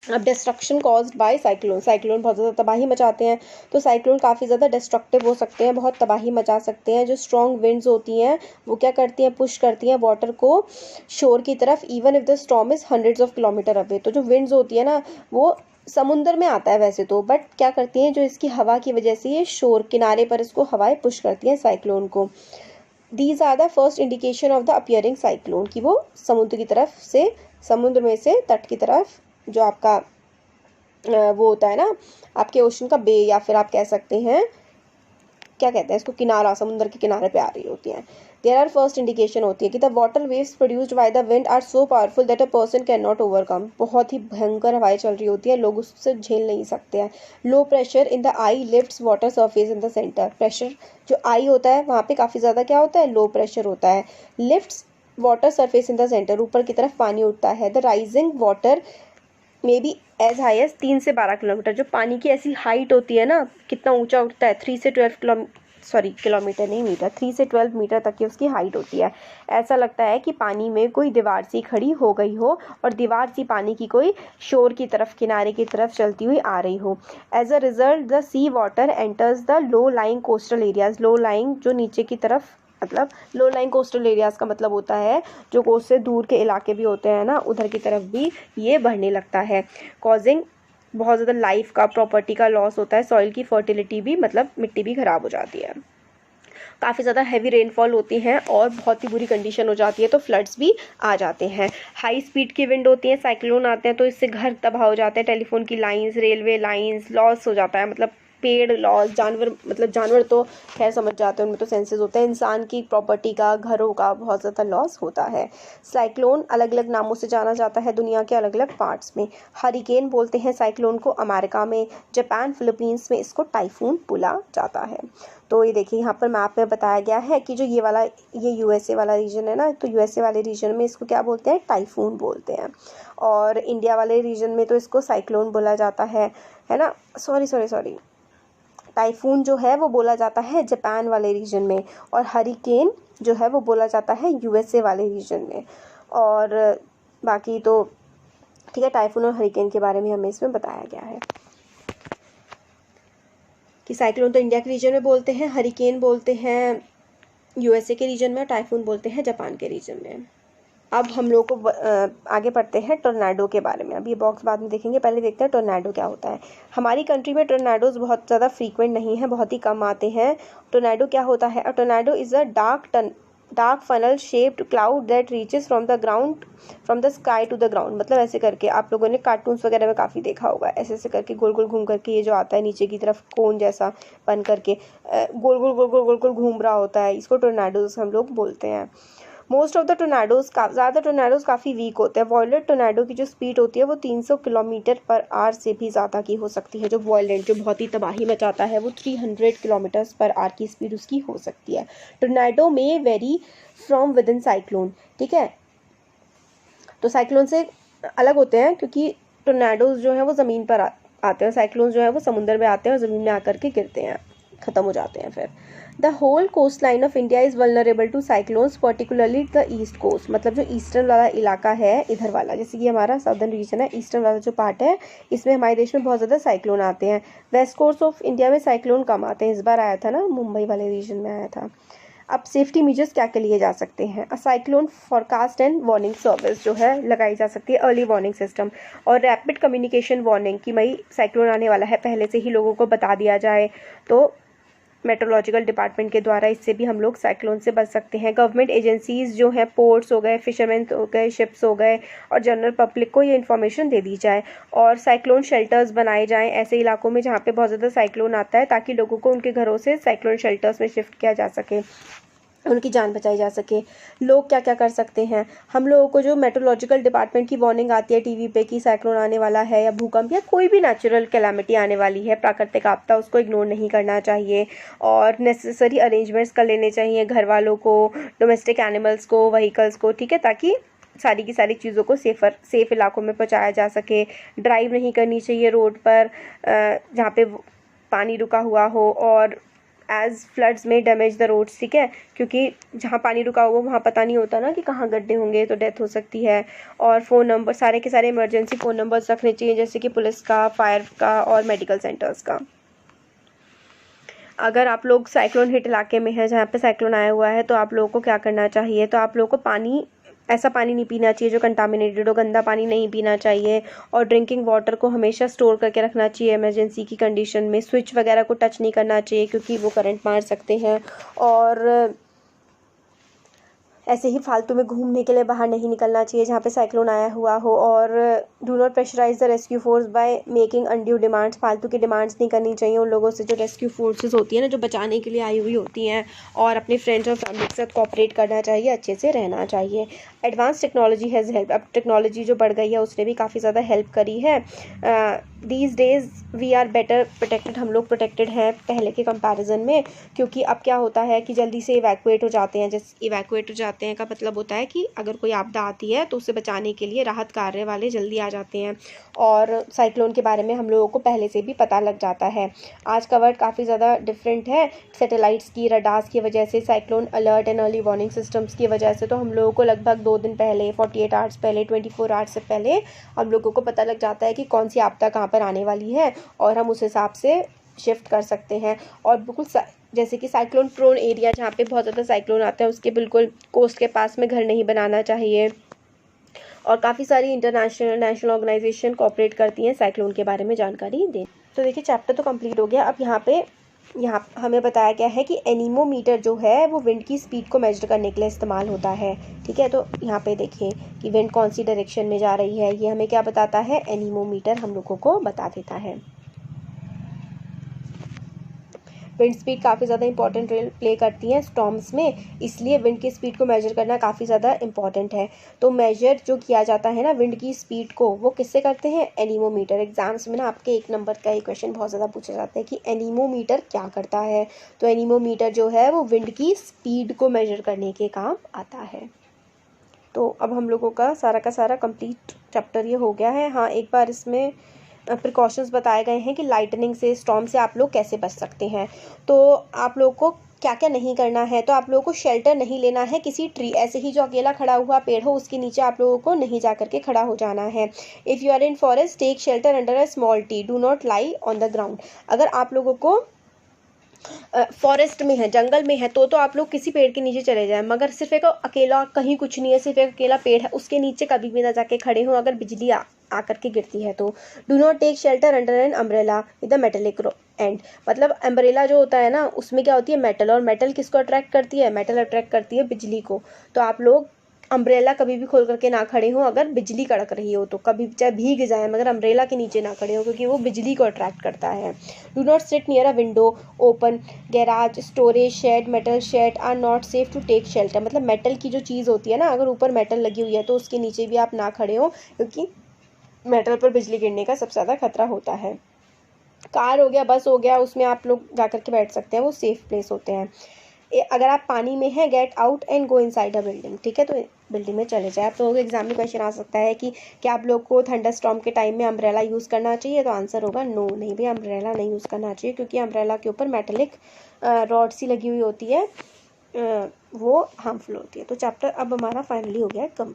अब destruction caused by cyclone, cyclone बहुत ज़्यादा तबाही मचाते हैं। तो साइक्लोन काफ़ी ज़्यादा डिस्ट्रक्टिव हो सकते हैं, बहुत तबाही मचा सकते हैं। जो स्ट्रॉन्ग विंड्स होती हैं वो क्या करती हैं, पुश करती हैं वाटर को शोर की तरफ, even if the storm is hundreds of kilometre away. तो जो विंड्स होती है ना वो समुंदर में आता है वैसे तो, बट क्या करती हैं, जो इसकी हवा की वजह से ये शोर किनारे पर इसको हवाएं पुश करती हैं साइक्लोन को। These are the first indication of the appearing cyclone, कि वो समुद्र की तरफ से, समुद्र में से तट की तरफ, जो आपका वो होता है ना आपके ओशन का बे, या फिर आप कह सकते हैं क्या कहते हैं इसको, किनारा, समुद्र के किनारे पे आ रही होती हैं। देयर आर फर्स्ट इंडिकेशन होती है कि the water waves produced by the wind are so powerful that a person can not overcome. बहुत ही भयंकर हवाएं चल रही होती है, लोग उससे झेल नहीं सकते हैं। Low pressure in the I lifts water surface in the centre. Pressure जो आई होता है वहाँ पे काफ़ी ज़्यादा क्या होता है, लो प्रेशर होता है। Lifts water surface in the centre, ऊपर की तरफ पानी उठता है। The rising water may be as high as 3 से 12 किलोमीटर। जो पानी की ऐसी हाइट होती है ना, कितना ऊंचा उठता है, 3 से 12 किलोमीटर नहीं, मीटर, 3 से 12 मीटर तक की उसकी हाइट होती है। ऐसा लगता है कि पानी में कोई दीवार सी खड़ी हो गई हो और दीवार सी पानी की कोई शोर की तरफ, किनारे की तरफ चलती हुई आ रही हो। As a result the sea water enters the low lying coastal areas. Low lying जो नीचे की तरफ, मतलब लो लाइन कोस्टल एरियाज का मतलब होता है जो कोस्ट से दूर के इलाके भी होते हैं ना, उधर की तरफ भी ये बढ़ने लगता है। कॉजिंग बहुत ज़्यादा लाइफ का, प्रॉपर्टी का लॉस होता है। सॉइल की फर्टिलिटी भी, मतलब मिट्टी भी खराब हो जाती है। काफ़ी ज़्यादा हैवी रेनफॉल होती हैं और बहुत ही बुरी कंडीशन हो जाती है, तो फ्लड्स भी आ जाते हैं। हाई स्पीड की विंड होती है, साइक्लोन आते हैं तो इससे घर तबाह हो जाते हैं, टेलीफोन की लाइंस, रेलवे लाइंस लॉस हो जाता है, मतलब पेड़ लॉस, जानवर, मतलब जानवर तो खैर समझ जाते हैं, उनमें तो सेंसेस होते हैं। इंसान की प्रॉपर्टी का, घरों का बहुत ज़्यादा लॉस होता है। साइक्लोन अलग अलग नामों से जाना जाता है दुनिया के अलग अलग पार्ट्स में। हरिकेन बोलते हैं साइक्लोन को अमेरिका में, जापान, फिलीपींस में इसको टाइफून बोला जाता है। तो ये देखिए यहाँ पर मैप में बताया गया है कि जो ये यूएसए वाला रीजन है ना, तो यूएसए वाले रीजन में इसको क्या बोलते हैं, टाइफून बोलते हैं। और इंडिया वाले रीजन में तो इसको साइक्लोन बोला जाता है ना, सॉरी, टाइफून जो है वो बोला जाता है जापान वाले रीजन में, और हरिकेन जो है वो बोला जाता है यूएसए वाले रीजन में। और बाकी तो ठीक है, टाइफून और हरिकेन के बारे में हमें इसमें बताया गया है कि साइक्लोन तो इंडिया के रीजन में बोलते हैं, हरिकेन बोलते हैं यूएसए के रीजन में, और टाइफून बोलते हैं जापान के रीजन में। अब हम लोग को आगे पढ़ते हैं टोर्नाडो के बारे में। अब ये बॉक्स बाद में देखेंगे, पहले देखते हैं टोर्नाडो क्या होता है। हमारी कंट्री में टोर्नाडोज बहुत ज़्यादा फ्रीक्वेंट नहीं है, बहुत ही कम आते हैं। टोर्नाडो क्या होता है, a tornado is a dark funnel shaped cloud that reaches from the ground, from the sky to the ground. मतलब ऐसे करके आप लोगों ने कार्टून्स वगैरह में काफ़ी देखा होगा, ऐसे ऐसे करके गोल गोल घूम करके ये जो आता है नीचे की तरफ कोन जैसा बन करके गोल गोल गोल गोल गोल गोल घूम रहा होता है, इसको टोर्नाडोज हम लोग बोलते हैं। मोस्ट ऑफ द टोर्नाडोज ज़्यादा टोर्नाडोज काफ़ी वीक होते हैं। वॉयलेंट टोर्नाडो की जो स्पीड होती है वो 300 किलोमीटर पर आवर से भी ज़्यादा की हो सकती है। जो वॉयलेंट, जो बहुत ही तबाही मचाता है, वो 300 किलोमीटर पर आवर की स्पीड उसकी हो सकती है। टोर्नाडो में very from with in cyclone, ठीक है, तो साइक्लोन से अलग होते हैं क्योंकि टोर्नाडोज जो है वो ज़मीन पर आते हैं, साइक्लोन जो है वो समुंदर में आते हैं और ज़मीन में आकर के गिरते हैं, ख़त्म हो जाते हैं फिर। The whole coast line of India is vulnerable to cyclones, particularly the east coast. मतलब जो ईस्टर्न वाला इलाका है, इधर वाला, जैसे कि हमारा सदर्न रीजन है, ईस्टर्न वाला जो पार्ट है, इसमें हमारे देश में बहुत ज़्यादा साइक्लोन आते हैं। वेस्ट कोस्ट ऑफ इंडिया में साइक्लोन कम आते हैं। इस बार आया था ना, मुंबई वाले रीजन में आया था। अब सेफ्टी मेजर्स क्या क्या लिए जा सकते हैं। Cyclone forecast and warning service जो है लगाई जा सकती है, अर्ली वार्निंग सिस्टम, और रैपिड कम्युनिकेशन वार्निंग कि भाई साइक्लोन आने वाला है, पहले से ही लोगों को बता दिया जाए। तो मेट्रोलॉजिकल डिपार्टमेंट के द्वारा इससे भी हम लोग साइक्लोन से बच सकते हैं। गवर्नमेंट एजेंसीज़ जो हैं, पोर्ट्स हो गए, फिशरमैन हो गए, शिप्स हो गए, और जनरल पब्लिक को ये इन्फॉर्मेशन दे दी जाए। और साइक्लोन शेल्टर्स बनाए जाएं ऐसे इलाकों में जहाँ पे बहुत ज़्यादा साइक्लोन आता है, ताकि लोगों को उनके घरों से साइक्लोन शेल्टर्स में शिफ्ट किया जा सके, उनकी जान बचाई जा सके। लोग क्या क्या कर सकते हैं, हम लोगों को जो मेट्रोलॉजिकल डिपार्टमेंट की वार्निंग आती है टीवी पे कि साइक्लोन आने वाला है, या भूकंप, या कोई भी नेचुरल कैलामिटी आने वाली है, प्राकृतिक आपदा, उसको इग्नोर नहीं करना चाहिए, और नेसेसरी अरेंजमेंट्स कर लेने चाहिए घर वालों को, डोमेस्टिक एनिमल्स को, व्हीकल्स को, ठीक है, ताकि सारी की सारी चीज़ों को सेफ इलाकों में पहुंचाया जा सके। ड्राइव नहीं करनी चाहिए रोड पर जहाँ पे पानी रुका हुआ हो, और एज फ्लड्स में डैमेज द रोड्स, ठीक है, क्योंकि जहाँ पानी रुका हुआ वहाँ पता नहीं होता ना कि कहाँ गड्ढे होंगे, तो डेथ हो सकती है। और फ़ोन नंबर, सारे के सारे इमरजेंसी फ़ोन नंबर्स रखने चाहिए, जैसे कि पुलिस का, फायर का और मेडिकल सेंटर्स का। अगर आप लोग साइक्लोन हिट इलाके में हैं जहाँ पे साइक्लोन आया हुआ है, तो आप लोगों को क्या करना चाहिए, तो आप लोगों को पानी, ऐसा पानी नहीं पीना चाहिए जो कंटामिनेटेड हो, गंदा पानी नहीं पीना चाहिए। और ड्रिंकिंग वाटर को हमेशा स्टोर करके रखना चाहिए इमरजेंसी की कंडीशन में। स्विच वगैरह को टच नहीं करना चाहिए क्योंकि वो करंट मार सकते हैं। और ऐसे ही फालतू में घूमने के लिए बाहर नहीं निकलना चाहिए जहाँ पे साइक्लोन आया हुआ हो। और do not pressurise the rescue force by making undue demands, फालतू की डिमांड्स नहीं करनी चाहिए उन लोगों से जो रेस्क्यू फोर्सेस होती है ना, जो बचाने के लिए आई हुई होती हैं। और अपने फ्रेंड्स और फैमिली के साथ कोऑपरेट करना चाहिए, अच्छे से रहना चाहिए। एडवांस टेक्नोलॉजी हैज़ हेल्प, अब टेक्नोलॉजी जो बढ़ गई है उसने भी काफ़ी ज़्यादा हेल्प करी है। These days we are better protected, हम लोग प्रोटेक्टेड हैं पहले के कंपैरिजन में, क्योंकि अब क्या होता है कि जल्दी से इवैक्यूएट हो जाते हैं। जैसे इवैक्यूएट हो जाते हैं का मतलब होता है कि अगर कोई आपदा आती है तो उसे बचाने के लिए राहत कार्य वाले जल्दी आ जाते हैं। और साइक्लोन के बारे में हम लोगों को पहले से भी पता लग जाता है। आज का वर्ल्ड काफ़ी ज़्यादा डिफरेंट है, सैटेलाइट्स की, रडार्स की वजह से, cyclone alert and early warning systems की वजह से। तो हम लोगों को लगभग 2 दिन पहले, 48 आवर्स पहले, 24 आवर्स से पहले हम लोगों को पता लग जाता है कि कौन सी आपदा कहाँ पर आने वाली है, और हम उस हिसाब से शिफ्ट कर सकते हैं। और बिल्कुल जैसे कि साइक्लोन प्रोन एरिया जहाँ पे बहुत ज़्यादा साइक्लोन आते हैं उसके बिल्कुल कोस्ट के पास में घर नहीं बनाना चाहिए। और काफ़ी सारी इंटरनेशनल नेशनल ऑर्गेनाइजेशन कोऑपरेट करती हैं साइक्लोन के बारे में जानकारी दें। तो देखिए चैप्टर तो कंप्लीट हो गया। अब यहाँ हमें बताया गया है कि एनीमोमीटर जो है वो विंड की स्पीड को मेजर करने के लिए इस्तेमाल होता है, ठीक है। तो यहाँ पे देखिए कि विंड कौन सी डायरेक्शन में जा रही है, ये हमें क्या बताता है, एनीमोमीटर हम लोगों को बता देता है। विंड स्पीड काफ़ी ज़्यादा इंपॉर्टेंट रोल प्ले करती हैं स्टॉर्म्स में, इसलिए विंड की स्पीड को मेजर करना काफ़ी ज़्यादा इंपॉर्टेंट है। तो मेजर जो किया जाता है ना विंड की स्पीड को, वो किससे करते हैं, एनीमोमीटर। एग्जाम्स में ना आपके 1 नंबर का ये क्वेश्चन बहुत ज़्यादा पूछा जाता है कि एनीमोमीटर क्या करता है। तो एनीमोमीटर जो है वो विंड की स्पीड को मेजर करने के काम आता है। तो अब हम लोगों का सारा कंप्लीट चैप्टर ये हो गया है। हाँ, एक बार इसमें प्रिकॉशंस बताए गए हैं कि लाइटनिंग से, स्टॉर्म से आप लोग कैसे बच सकते हैं। तो आप लोग को क्या क्या नहीं करना है, तो आप लोगों को शेल्टर नहीं लेना है किसी ट्री, ऐसे ही जो अकेला खड़ा हुआ पेड़ हो उसके नीचे आप लोगों को नहीं जा करके खड़ा हो जाना है। If you are in forest take shelter under a small tree, do not lie on the ground. अगर आप लोगों को फॉरेस्ट में है, जंगल में है, तो आप लोग किसी पेड़ के नीचे चले जाएं, मगर सिर्फ एक अकेला, कहीं कुछ नहीं है, सिर्फ एक अकेला पेड़ है, उसके नीचे कभी भी ना जाके खड़े हो अगर बिजली आकर के गिरती है तो। Do not take shelter under an umbrella with the metallic end, मतलब अम्ब्रेला जो होता है ना उसमें क्या होती है, मेटल, और मेटल किसको अट्रैक्ट करती है, मेटल अट्रैक्ट करती है बिजली को। तो आप लोग अम्ब्रेला कभी भी खोल करके ना खड़े हो अगर बिजली कड़क रही हो तो, कभी चाहे भीग जाए मगर अम्ब्रेला के नीचे ना खड़े हो क्योंकि वो बिजली को अट्रैक्ट करता है। Do not sit near a window, open garage, storage shed, metal shed are not safe to take shelter. मतलब मेटल की जो चीज़ होती है ना, अगर ऊपर मेटल लगी हुई है तो उसके नीचे भी आप ना खड़े हो क्योंकि मेटल पर बिजली गिरने का सबसे ज़्यादा खतरा होता है। कार हो गया, बस हो गया, उसमें आप लोग जा कर के बैठ सकते हैं, वो सेफ प्लेस होते हैं। अगर आप पानी में हैं, get out and go inside a building, ठीक है, तो बिल्डिंग में चले जाए। आप लोगों के एग्जाम में क्वेश्चन आ सकता है कि क्या आप लोग को थंडर स्टॉर्म के टाइम में अम्ब्रेला यूज़ करना चाहिए, तो आंसर होगा नो, नहीं भी अम्ब्रेला नहीं यूज़ करना चाहिए क्योंकि अम्ब्रेला के ऊपर मेटेलिक रॉड सी लगी हुई होती है, वो हार्मफुल होती है। तो चैप्टर अब हमारा फाइनली हो गया कम।